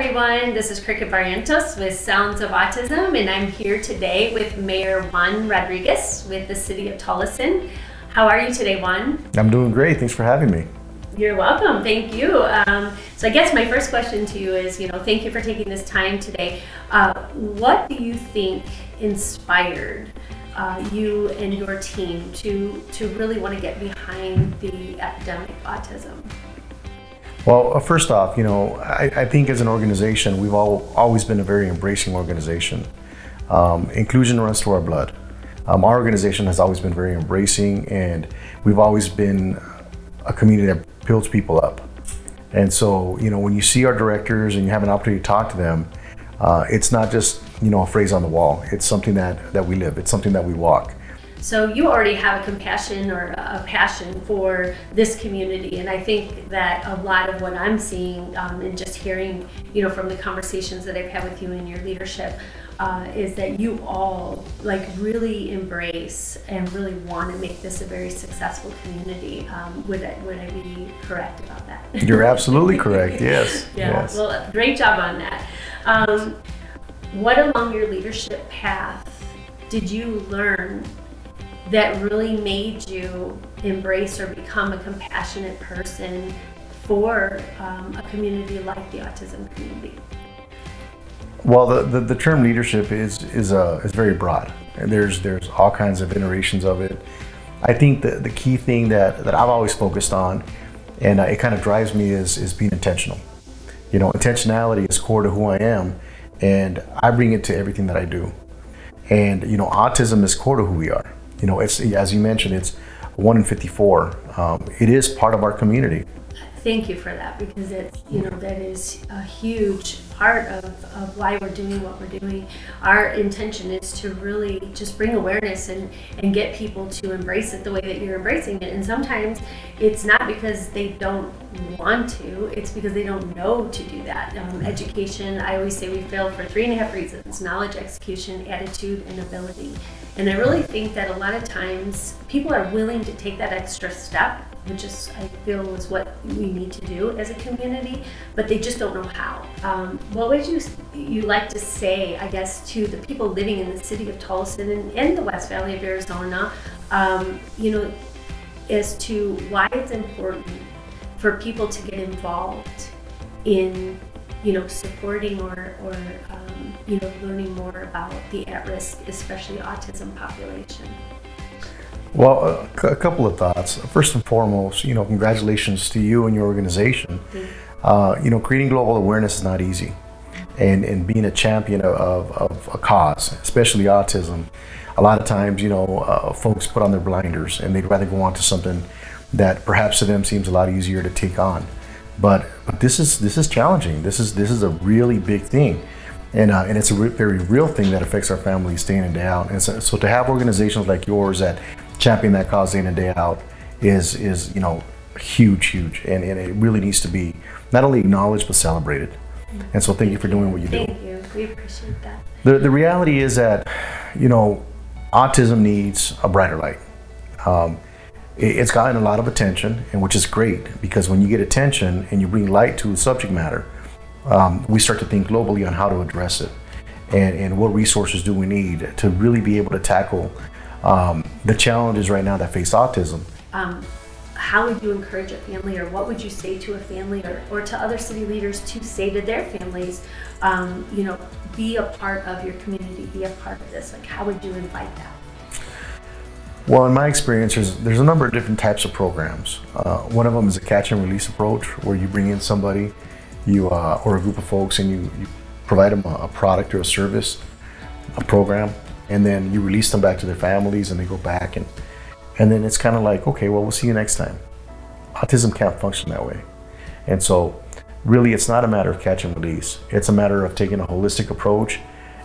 everyone, this is Cricket Barrientos with Sounds of Autism, and I'm here today with Mayor Juan Rodriguez with the city of Tolleson. How are you today, Juan? I'm doing great. Thanks for having me. You're welcome. Thank you. So I guess my first question to you is, thank you for taking this time today. What do you think inspired you and your team to really want to get behind the epidemic of autism? Well, first off, I think as an organization, we've always been a very embracing organization. Inclusion runs through our blood. Our organization has always been very embracing, and we've always been a community that builds people up. And so, when you see our directors and you have an opportunity to talk to them, it's not just, a phrase on the wall. It's something that we live. It's something that we walk. So you already have a compassion or a passion for this community, and I think that a lot of what I'm seeing and just hearing, from the conversations that I've had with you and your leadership, is that you all really embrace and really want to make this a very successful community. Would I be correct about that? You're absolutely correct. Yes. Yeah. Yes. Well, great job on that. What along your leadership path did you learn that really made you embrace or become a compassionate person for a community like the autism community? Well, the term leadership is very broad, and there's all kinds of iterations of it. I think the key thing that I've always focused on, and it kind of drives me, is being intentional. Intentionality is core to who I am, and I bring it to everything that I do. And autism is core to who we are. It's, as you mentioned, it's 1 in 54. It is part of our community. Thank you for that, because it's, that is a huge part of why we're doing what we're doing. Our intention is to really just bring awareness and get people to embrace it the way that you're embracing it. And sometimes it's not because they don't want to, it's because they don't know to do that. Education, I always say we fail for 3.5 reasons: knowledge, execution, attitude, and ability. And I really think that a lot of times people are willing to take that extra step, which is, I feel, is what we need to do as a community, but they just don't know how. What would you like to say, I guess, to the people living in the city of Tolleson and the West Valley of Arizona, as to why it's important for people to get involved in, supporting or learning more about the at-risk, especially autism population? Well, a couple of thoughts. First and foremost, congratulations to you and your organization. Creating global awareness is not easy. And being a champion of a cause, especially autism, a lot of times, folks put on their blinders and they'd rather go on to something that perhaps to them seems a lot easier to take on. But this is challenging. This is a really big thing. And it's a very real thing that affects our families day in and day out. And so to have organizations like yours that champion that cause day in and day out is huge, and it really needs to be not only acknowledged but celebrated. And so thank you for doing what you do. Thank you. We appreciate that. The reality is that autism needs a brighter light. It's gotten a lot of attention, and which is great, because when you get attention and you bring light to the subject matter, we start to think globally on how to address it and what resources do we need to really be able to tackle the challenges right now that face autism. How would you encourage a family, or what would you say to a family or to other city leaders to say to their families, be a part of your community, be a part of this? How would you invite that? Well, in my experience, there's a number of different types of programs. One of them is a catch and release approach, where you bring in somebody, or a group of folks, and you provide them a product or a service, a program, and then you release them back to their families, and they go back, and then it's kind of like, okay, well, we'll see you next time. Autism can't function that way. And so really, it's not a matter of catch and release. It's a matter of taking a holistic approach,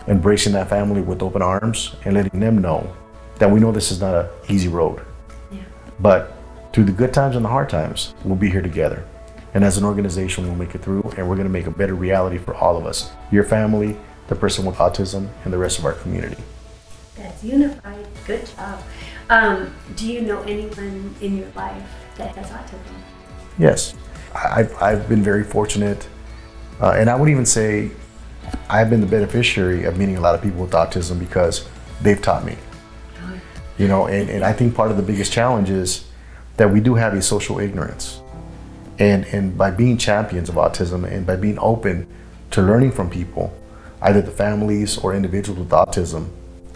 embracing that family with open arms, and letting them know that we know this is not an easy road. Yeah. But through the good times and the hard times, we'll be here together. And as an organization, we'll make it through, and we're going to make a better reality for all of us. Your family, the person with autism, and the rest of our community. That's unified. Good job. Do you know anyone in your life that has autism? Yes. I've been very fortunate And I would even say I've been the beneficiary of meeting a lot of people with autism because they've taught me. You know, and I think part of the biggest challenge is that we do have a social ignorance. And by being champions of autism and by being open to learning from people, either the families or individuals with autism,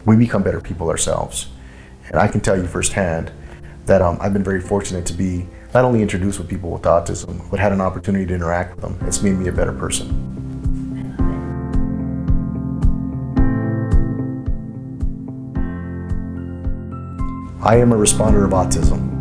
we become better people ourselves. And I can tell you firsthand that I've been very fortunate to be not only introduced with people with autism, but had an opportunity to interact with them. It's made me a better person. I am a responder of autism.